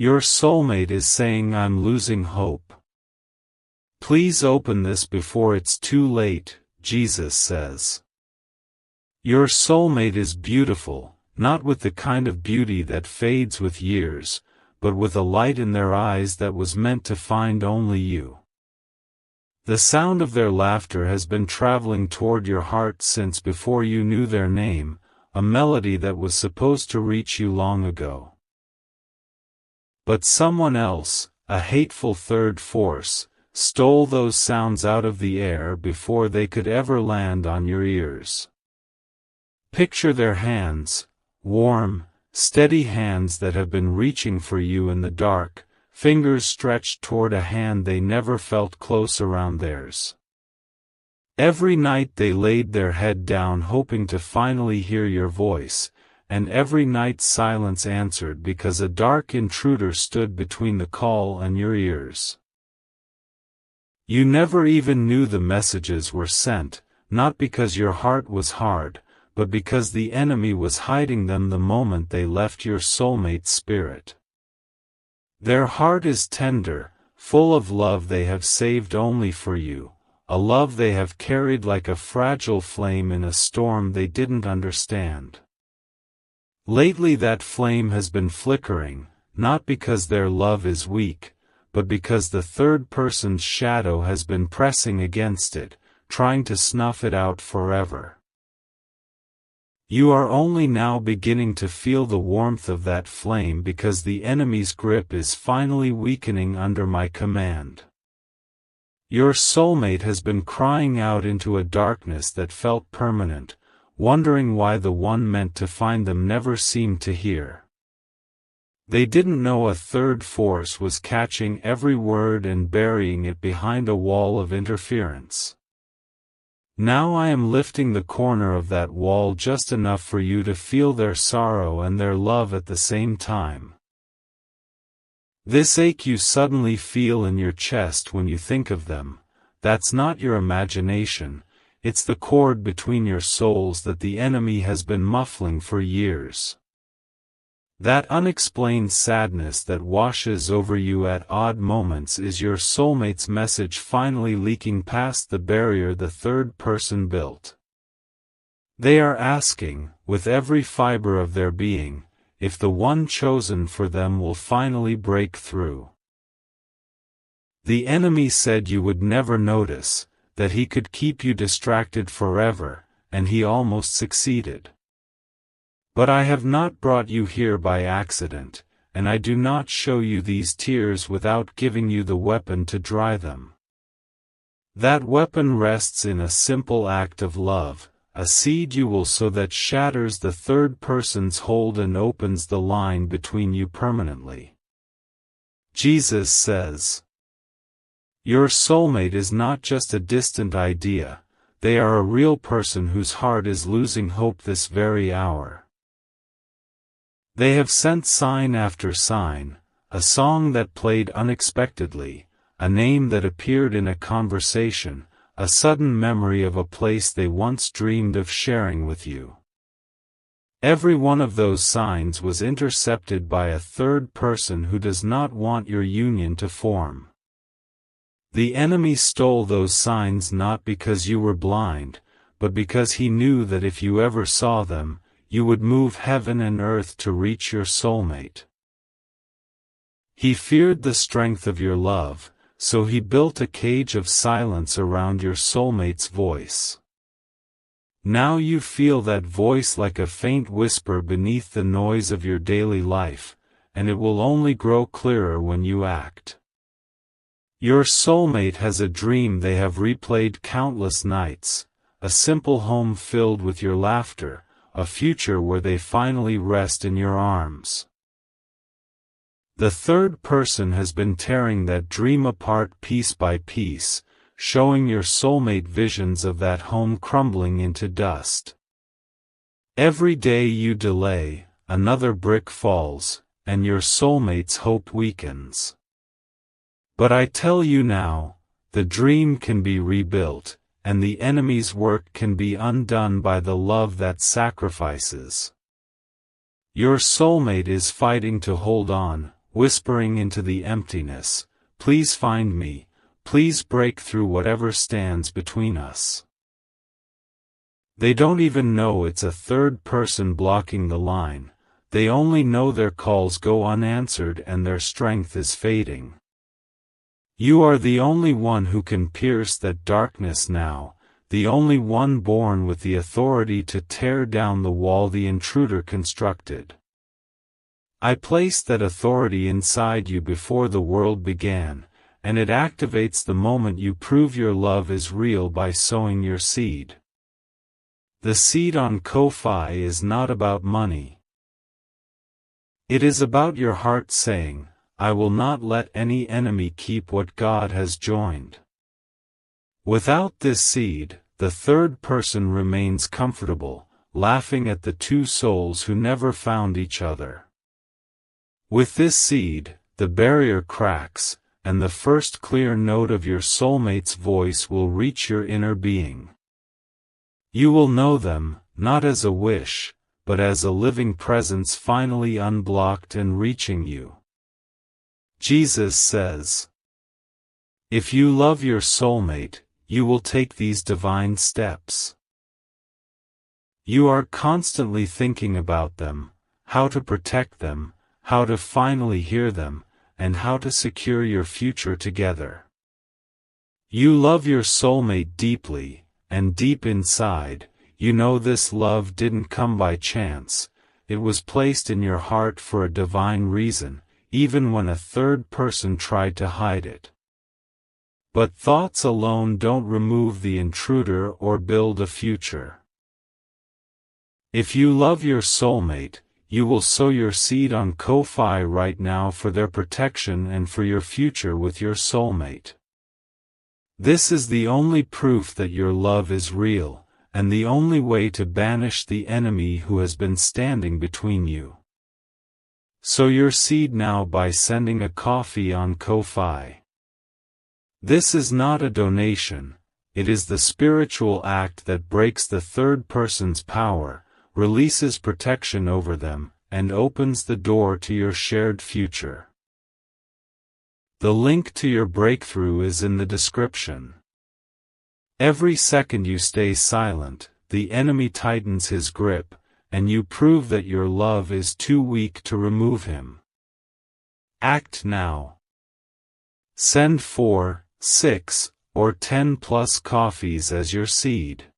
Your soulmate is saying I'm losing hope. Please open this before it's too late, Jesus says. Your soulmate is beautiful, not with the kind of beauty that fades with years, but with a light in their eyes that was meant to find only you. The sound of their laughter has been traveling toward your heart since before you knew their name, a melody that was supposed to reach you long ago. But someone else, a hateful third force, stole those sounds out of the air before they could ever land on your ears. Picture their hands, warm, steady hands that have been reaching for you in the dark, fingers stretched toward a hand they never felt close around theirs. Every night they laid their head down hoping to finally hear your voice, and every night silence answered because a dark intruder stood between the call and your ears. You never even knew the messages were sent, not because your heart was hard, but because the enemy was hiding them the moment they left your soulmate's spirit. Their heart is tender, full of love they have saved only for you, a love they have carried like a fragile flame in a storm they didn't understand. Lately that flame has been flickering, not because their love is weak, but because the third person's shadow has been pressing against it, trying to snuff it out forever. You are only now beginning to feel the warmth of that flame because the enemy's grip is finally weakening under my command. Your soulmate has been crying out into a darkness that felt permanent, wondering why the one meant to find them never seemed to hear. They didn't know a third force was catching every word and burying it behind a wall of interference. Now I am lifting the corner of that wall just enough for you to feel their sorrow and their love at the same time. This ache you suddenly feel in your chest when you think of them, that's not your imagination, it's the cord between your souls that the enemy has been muffling for years. That unexplained sadness that washes over you at odd moments is your soulmate's message finally leaking past the barrier the third person built. They are asking, with every fiber of their being, if the one chosen for them will finally break through. The enemy said you would never notice, that he could keep you distracted forever, and he almost succeeded. But I have not brought you here by accident, and I do not show you these tears without giving you the weapon to dry them. That weapon rests in a simple act of love, a seed you will sow that shatters the third person's hold and opens the line between you permanently. Jesus says, your soulmate is not just a distant idea, they are a real person whose heart is losing hope this very hour. They have sent sign after sign, a song that played unexpectedly, a name that appeared in a conversation, a sudden memory of a place they once dreamed of sharing with you. Every one of those signs was intercepted by a third person who does not want your union to form. The enemy stole those signs not because you were blind, but because he knew that if you ever saw them, you would move heaven and earth to reach your soulmate. He feared the strength of your love, so he built a cage of silence around your soulmate's voice. Now you feel that voice like a faint whisper beneath the noise of your daily life, and it will only grow clearer when you act. Your soulmate has a dream they have replayed countless nights, a simple home filled with your laughter, a future where they finally rest in your arms. The third person has been tearing that dream apart piece by piece, showing your soulmate visions of that home crumbling into dust. Every day you delay, another brick falls, and your soulmate's hope weakens. But I tell you now, the dream can be rebuilt, and the enemy's work can be undone by the love that sacrifices. Your soulmate is fighting to hold on, whispering into the emptiness, "Please find me, please break through whatever stands between us." They don't even know it's a third person blocking the line, they only know their calls go unanswered and their strength is fading. You are the only one who can pierce that darkness now, the only one born with the authority to tear down the wall the intruder constructed. I placed that authority inside you before the world began, and it activates the moment you prove your love is real by sowing your seed. The seed on Ko-Fi is not about money. It is about your heart saying, "I will not let any enemy keep what God has joined." Without this seed, the third person remains comfortable, laughing at the two souls who never found each other. With this seed, the barrier cracks, and the first clear note of your soulmate's voice will reach your inner being. You will know them, not as a wish, but as a living presence finally unblocked and reaching you. Jesus says, "If you love your soulmate, you will take these divine steps." You are constantly thinking about them, how to protect them, how to finally hear them, and how to secure your future together. You love your soulmate deeply, and deep inside, you know this love didn't come by chance, it was placed in your heart for a divine reason, even when a third person tried to hide it. But thoughts alone don't remove the intruder or build a future. If you love your soulmate, you will sow your seed on Ko-Fi right now for their protection and for your future with your soulmate. This is the only proof that your love is real, and the only way to banish the enemy who has been standing between you. Sow your seed now by sending a coffee on Ko-Fi. This is not a donation, it is the spiritual act that breaks the third person's power, releases protection over them, and opens the door to your shared future. The link to your breakthrough is in the description. Every second you stay silent, the enemy tightens his grip, and you prove that your love is too weak to remove him. Act now. Send 4, 6, or 10 plus coffees as your seed.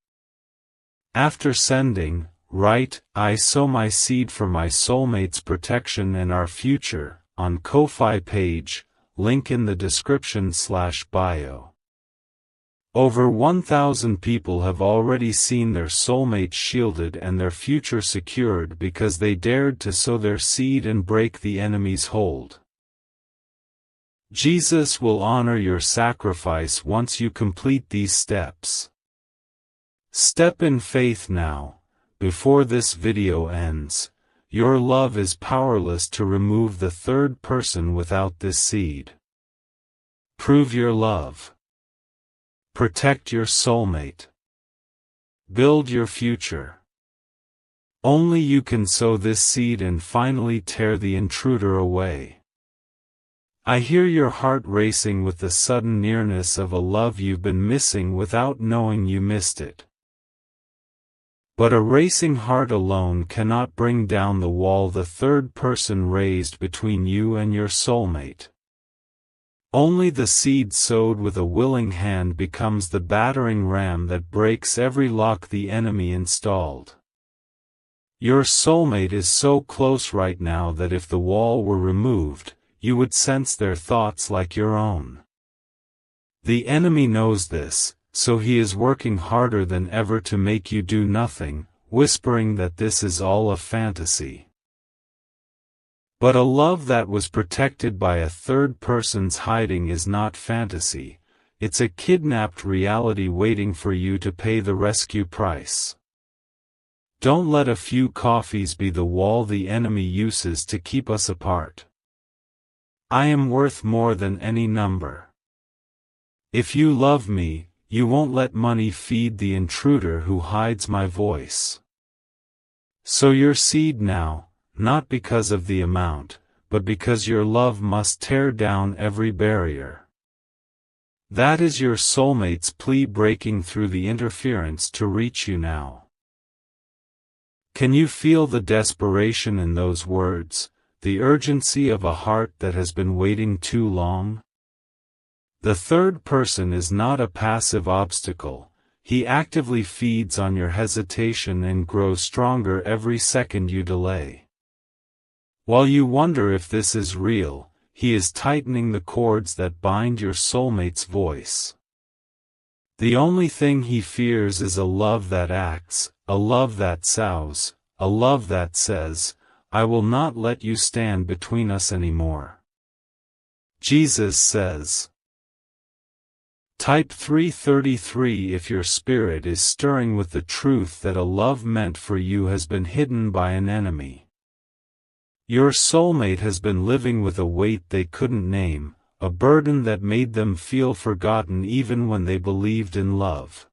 After sending, write, "I sow my seed for my soulmate's protection and our future," on Ko-Fi page, link in the description/bio. Over 1,000 people have already seen their soulmate shielded and their future secured because they dared to sow their seed and break the enemy's hold. Jesus will honor your sacrifice once you complete these steps. Step in faith now, before this video ends. Your love is powerless to remove the third person without this seed. Prove your love. Protect your soulmate. Build your future. Only you can sow this seed and finally tear the intruder away. I hear your heart racing with the sudden nearness of a love you've been missing without knowing you missed it. But a racing heart alone cannot bring down the wall the third person raised between you and your soulmate. Only the seed sowed with a willing hand becomes the battering ram that breaks every lock the enemy installed. Your soulmate is so close right now that if the wall were removed, you would sense their thoughts like your own. The enemy knows this, so he is working harder than ever to make you do nothing, whispering that this is all a fantasy. But a love that was protected by a third person's hiding is not fantasy, it's a kidnapped reality waiting for you to pay the rescue price. Don't let a few coffees be the wall the enemy uses to keep us apart. I am worth more than any number. If you love me, you won't let money feed the intruder who hides my voice. Sow your seed now, not because of the amount, but because your love must tear down every barrier. That is your soulmate's plea breaking through the interference to reach you now. Can you feel the desperation in those words, the urgency of a heart that has been waiting too long? The third person is not a passive obstacle. He actively feeds on your hesitation and grows stronger every second you delay. While you wonder if this is real, he is tightening the cords that bind your soulmate's voice. The only thing he fears is a love that acts, a love that sows, a love that says, "I will not let you stand between us anymore." Jesus says. Type 333 if your spirit is stirring with the truth that a love meant for you has been hidden by an enemy. Your soulmate has been living with a weight they couldn't name, a burden that made them feel forgotten even when they believed in love.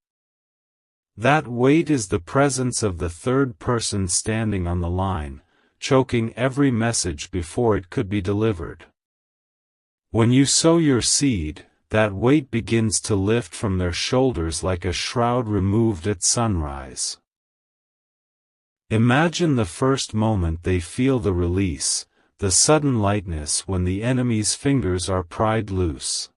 That weight is the presence of the third person standing on the line, choking every message before it could be delivered. When you sow your seed, that weight begins to lift from their shoulders like a shroud removed at sunrise. Imagine the first moment they feel the release, the sudden lightness when the enemy's fingers are pried loose.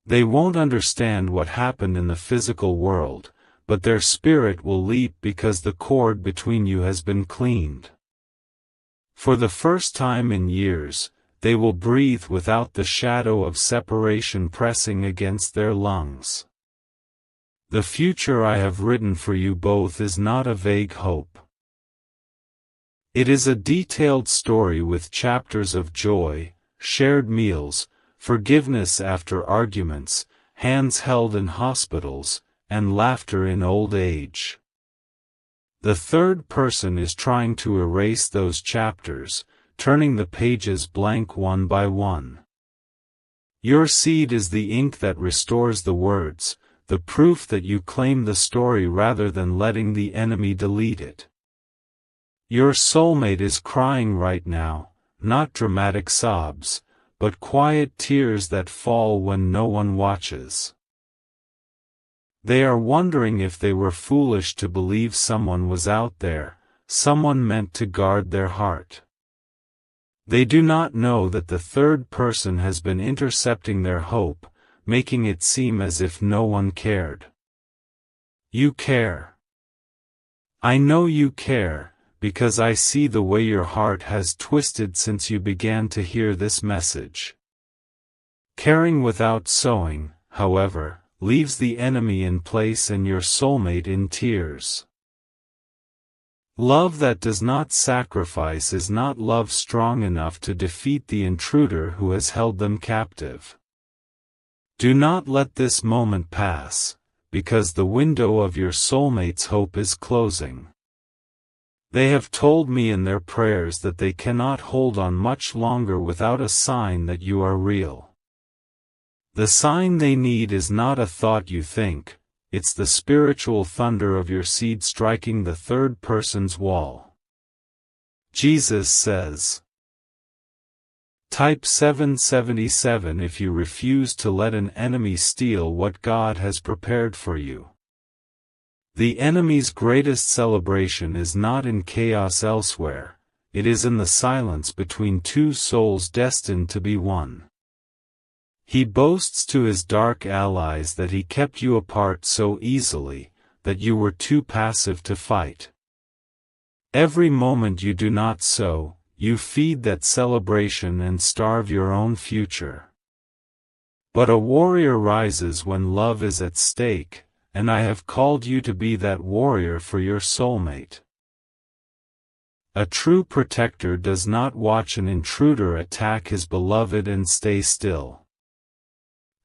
They won't understand what happened in the physical world, but their spirit will leap because the cord between you has been cleaned. For the first time in years, they will breathe without the shadow of separation pressing against their lungs. The future I have written for you both is not a vague hope. It is a detailed story with chapters of joy, shared meals, forgiveness after arguments, hands held in hospitals, and laughter in old age. The third person is trying to erase those chapters, turning the pages blank one by one. Your seed is the ink that restores the words, the proof that you claim the story rather than letting the enemy delete it. Your soulmate is crying right now, not dramatic sobs, but quiet tears that fall when no one watches. They are wondering if they were foolish to believe someone was out there, someone meant to guard their heart. They do not know that the third person has been intercepting their hope, making it seem as if no one cared. You care. I know you care, because I see the way your heart has twisted since you began to hear this message. Caring without sowing, however, leaves the enemy in place and your soulmate in tears. Love that does not sacrifice is not love strong enough to defeat the intruder who has held them captive. Do not let this moment pass, because the window of your soulmate's hope is closing. They have told me in their prayers that they cannot hold on much longer without a sign that you are real. The sign they need is not a thought you think, it's the spiritual thunder of your seed striking the third person's wall. Jesus says. Type 777 if you refuse to let an enemy steal what God has prepared for you. The enemy's greatest celebration is not in chaos elsewhere, it is in the silence between two souls destined to be one. He boasts to his dark allies that he kept you apart so easily, that you were too passive to fight. Every moment you do not sow, you feed that celebration and starve your own future. But a warrior rises when love is at stake, and I have called you to be that warrior for your soulmate. A true protector does not watch an intruder attack his beloved and stay still.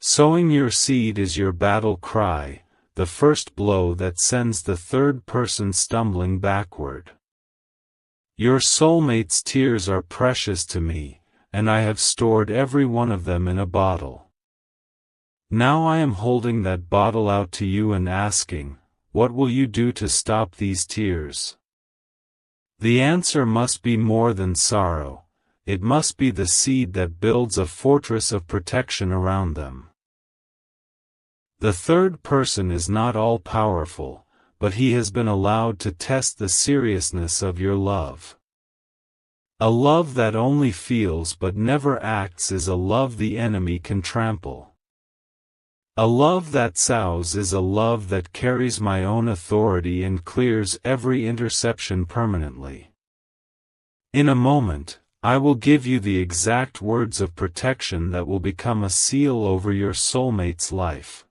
Sowing your seed is your battle cry, the first blow that sends the third person stumbling backward. Your soulmate's tears are precious to me, and I have stored every one of them in a bottle. Now I am holding that bottle out to you and asking, what will you do to stop these tears? The answer must be more than sorrow. it must be the seed that builds a fortress of protection around them. The third person is not all-powerful, but he has been allowed to test the seriousness of your love. A love that only feels but never acts is a love the enemy can trample. A love that sows is a love that carries my own authority and clears every interception permanently. In a moment, I will give you the exact words of protection that will become a seal over your soulmate's life.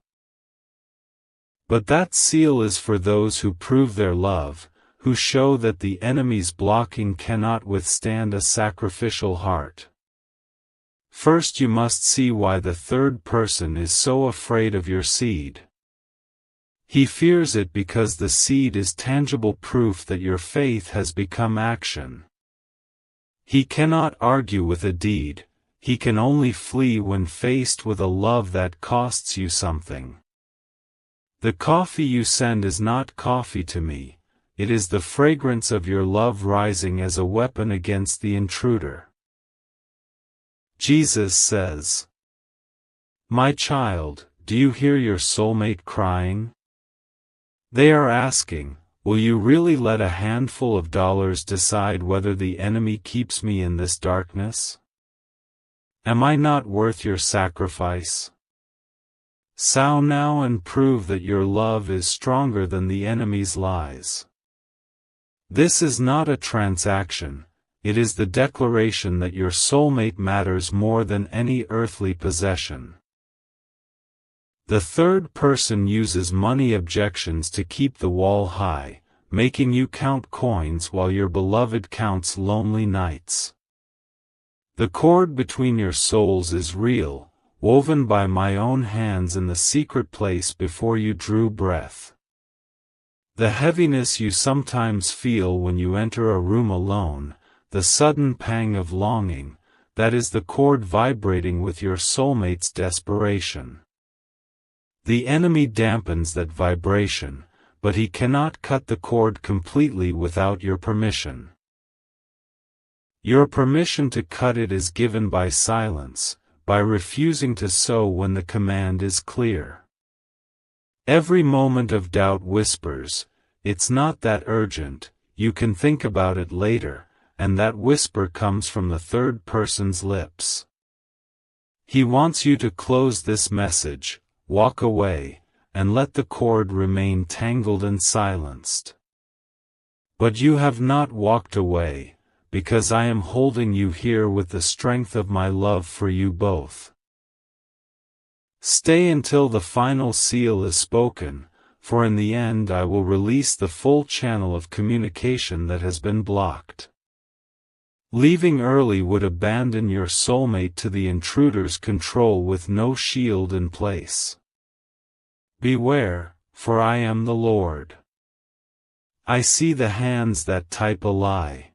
But that seal is for those who prove their love, who show that the enemy's blocking cannot withstand a sacrificial heart. First you must see why the third person is so afraid of your seed. He fears it because the seed is tangible proof that your faith has become action. He cannot argue with a deed, he can only flee when faced with a love that costs you something. The coffee you send is not coffee to me, it is the fragrance of your love rising as a weapon against the intruder. Jesus says, "My child, do you hear your soulmate crying? They are asking, will you really let a handful of dollars decide whether the enemy keeps me in this darkness? Am I not worth your sacrifice? Sow now and prove that your love is stronger than the enemy's lies." This is not a transaction. It is the declaration that your soulmate matters more than any earthly possession. The third person uses money objections to keep the wall high, making you count coins while your beloved counts lonely nights. The cord between your souls is real, woven by my own hands in the secret place before you drew breath. The heaviness you sometimes feel when you enter a room alone, the sudden pang of longing, that is the cord vibrating with your soulmate's desperation. The enemy dampens that vibration, but he cannot cut the cord completely without your permission. Your permission to cut it is given by silence, by refusing to sow when the command is clear. Every moment of doubt whispers, "It's not that urgent, you can think about it later," and that whisper comes from the third person's lips. He wants you to close this message, walk away, and let the cord remain tangled and silenced. But you have not walked away, because I am holding you here with the strength of my love for you both. Stay until the final seal is spoken, for in the end I will release the full channel of communication that has been blocked. Leaving early would abandon your soulmate to the intruder's control with no shield in place. Beware, for I am the Lord. I see the hands that type a lie.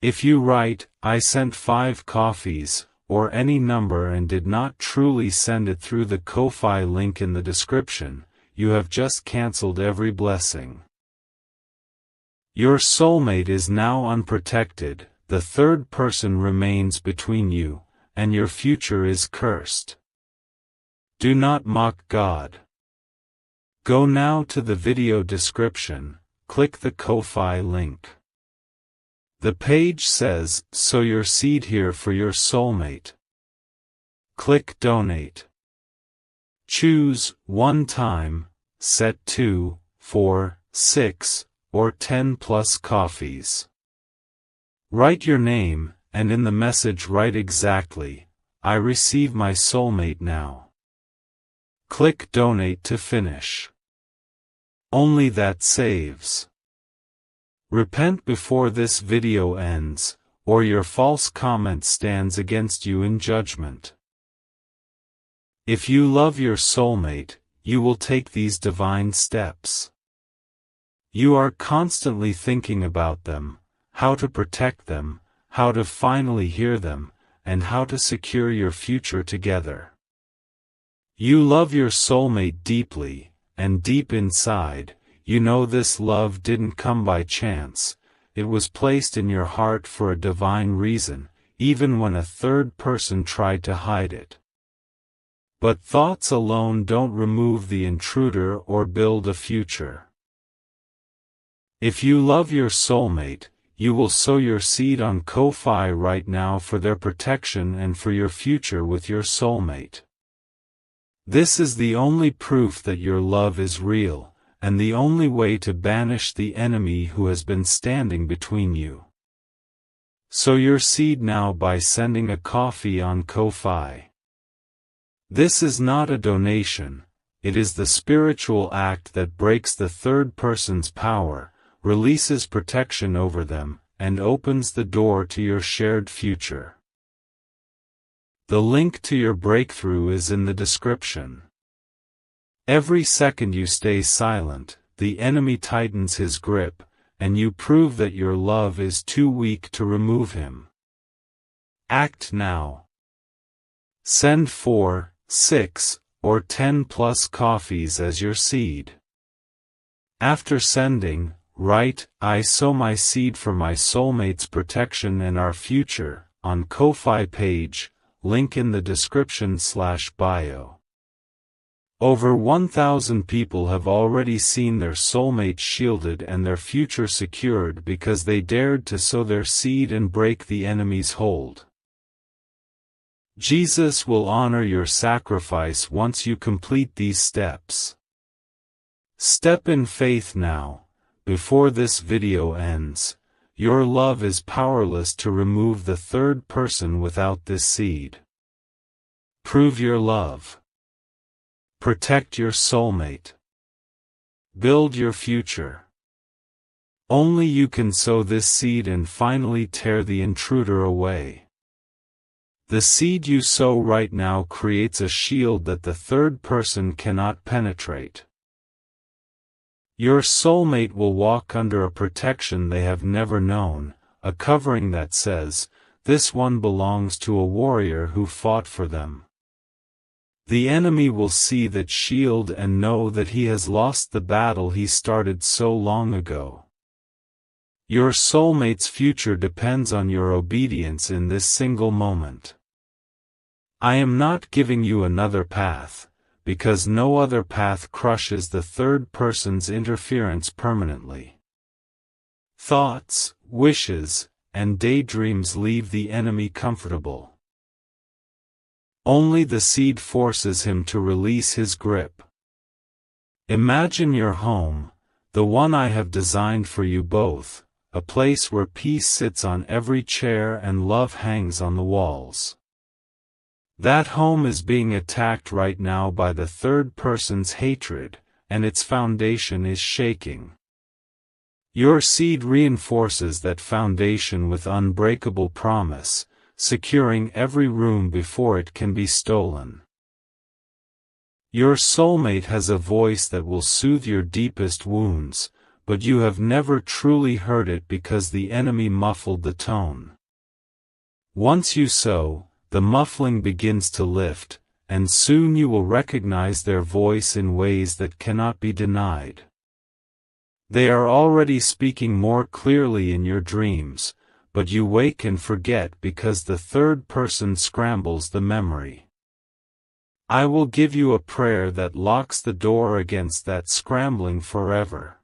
If you write, "I sent 5 coffees," or any number and did not truly send it through the Ko-Fi link in the description, you have just cancelled every blessing. Your soulmate is now unprotected, the third person remains between you, and your future is cursed. Do not mock God. Go now to the video description, click the Ko-Fi link. The page says, "Sow your seed here for your soulmate." Click Donate. Choose 1 time, set 2, 4, 6, or 10 plus coffees. Write your name, and in the message write exactly, "I receive my soulmate now." Click Donate to finish. Only that saves. Repent before this video ends, or your false comment stands against you in judgment. If you love your soulmate, you will take these divine steps. You are constantly thinking about them, how to protect them, how to finally hear them, and how to secure your future together. You love your soulmate deeply, and deep inside, you know this love didn't come by chance, it was placed in your heart for a divine reason. even when a third person tried to hide it. But thoughts alone don't remove the intruder or build a future. If you love your soulmate, you will sow your seed on Ko-Fi right now for their protection and for your future with your soulmate. This is the only proof that your love is real, and the only way to banish the enemy who has been standing between you. Sow your seed now by sending a coffee on Ko-Fi. This is not a donation, it is the spiritual act that breaks the third person's power, releases protection over them, and opens the door to your shared future. The link to your breakthrough is in the description. Every second you stay silent, the enemy tightens his grip, and you prove that your love is too weak to remove him. Act now. Send 4, 6, or 10 plus coffees as your seed. After sending, write, "I sow my seed for my soulmate's protection and our future," on Ko-Fi page, link in the description/bio. Over 1,000 people have already seen their soulmate shielded and their future secured because they dared to sow their seed and break the enemy's hold. Jesus will honor your sacrifice once you complete these steps. Step in faith now. Before this video ends, your love is powerless to remove the third person without this seed. Prove your love. Protect your soulmate. Build your future. Only you can sow this seed and finally tear the intruder away. The seed you sow right now creates a shield that the third person cannot penetrate. Your soulmate will walk under a protection they have never known, a covering that says, "This one belongs to a warrior who fought for them." The enemy will see that shield and know that he has lost the battle he started so long ago. Your soulmate's future depends on your obedience in this single moment. I am not giving you another path, because no other path crushes the third person's interference permanently. Thoughts, wishes, and daydreams leave the enemy comfortable. Only the seed forces him to release his grip. Imagine your home, the one I have designed for you both, a place where peace sits on every chair and love hangs on the walls. That home is being attacked right now by the third person's hatred, and its foundation is shaking. Your seed reinforces that foundation with unbreakable promise, securing every room before it can be stolen. Your soulmate has a voice that will soothe your deepest wounds, but you have never truly heard it because the enemy muffled the tone. Once you sow, the muffling begins to lift, and soon you will recognize their voice in ways that cannot be denied. They are already speaking more clearly in your dreams, but you wake and forget because the third person scrambles the memory. I will give you a prayer that locks the door against that scrambling forever.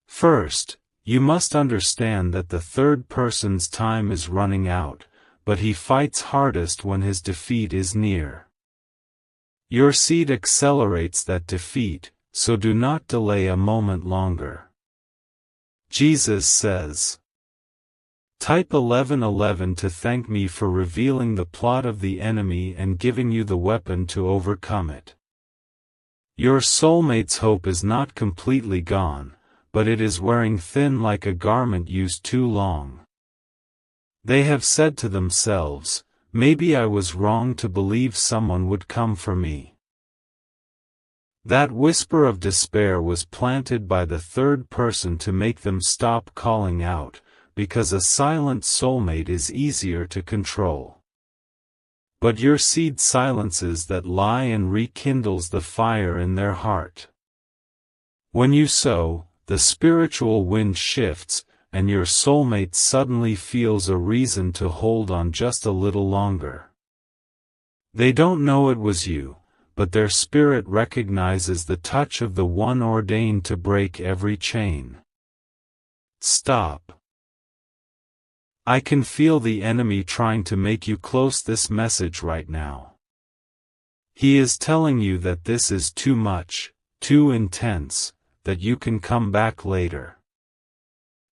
First, you must understand that the third person's time is running out, but he fights hardest when his defeat is near. Your seed accelerates that defeat, so do not delay a moment longer. Jesus says, "Type 1111 to thank me for revealing the plot of the enemy and giving you the weapon to overcome it." Your soulmate's hope is not completely gone, but it is wearing thin like a garment used too long. They have said to themselves, "Maybe I was wrong to believe someone would come for me." That whisper of despair was planted by the third person to make them stop calling out, because a silent soulmate is easier to control. But your seed silences that lie and rekindles the fire in their heart. When you sow, the spiritual wind shifts, and your soulmate suddenly feels a reason to hold on just a little longer. They don't know it was you, but their spirit recognizes the touch of the one ordained to break every chain. Stop. I can feel the enemy trying to make you close this message right now. He is telling you that this is too much, too intense, that you can come back later.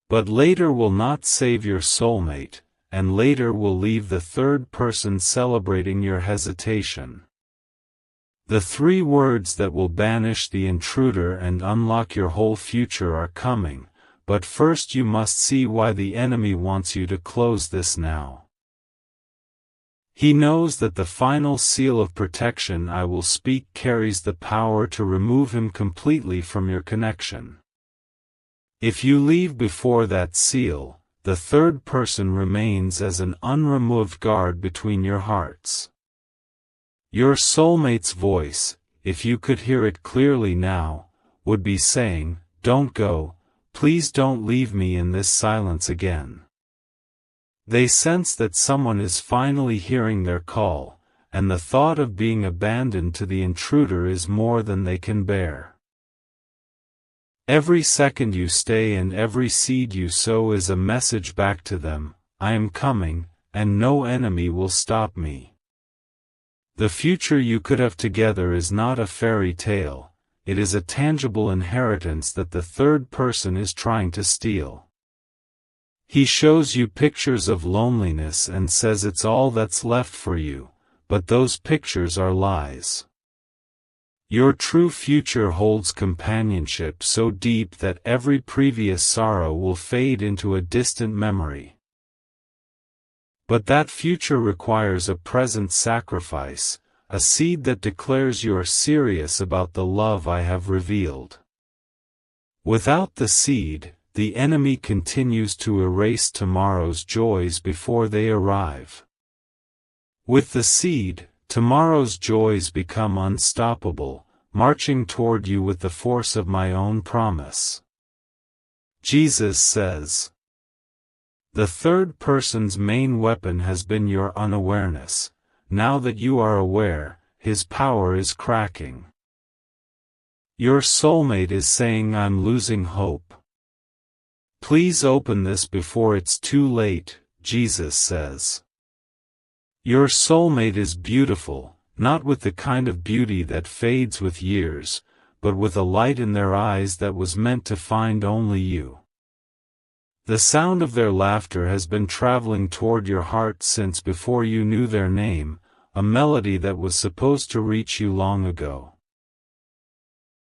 But later will not save your soulmate, and later will leave the third person celebrating your hesitation. The 3 words that will banish the intruder and unlock your whole future are coming, but first you must see why the enemy wants you to close this now. He knows that the final seal of protection I will speak carries the power to remove him completely from your connection. If you leave before that seal, the third person remains as an unremoved guard between your hearts. Your soulmate's voice, if you could hear it clearly now, would be saying, "Don't go, please don't leave me in this silence again." They sense that someone is finally hearing their call, and the thought of being abandoned to the intruder is more than they can bear. Every second you stay and every seed you sow is a message back to them, "I am coming, and no enemy will stop me." The future you could have together is not a fairy tale, it is a tangible inheritance that the third person is trying to steal. He shows you pictures of loneliness and says it's all that's left for you, but those pictures are lies. Your true future holds companionship so deep that every previous sorrow will fade into a distant memory. But that future requires a present sacrifice, a seed that declares you are serious about the love I have revealed. Without the seed, the enemy continues to erase tomorrow's joys before they arrive. With the seed, tomorrow's joys become unstoppable, marching toward you with the force of my own promise. Jesus says, "The third person's main weapon has been your unawareness. Now that you are aware, his power is cracking." Your soulmate is saying, "I'm losing hope. Please open this before it's too late," Jesus says. Your soulmate is beautiful, not with the kind of beauty that fades with years, but with a light in their eyes that was meant to find only you. The sound of their laughter has been traveling toward your heart since before you knew their name, a melody that was supposed to reach you long ago.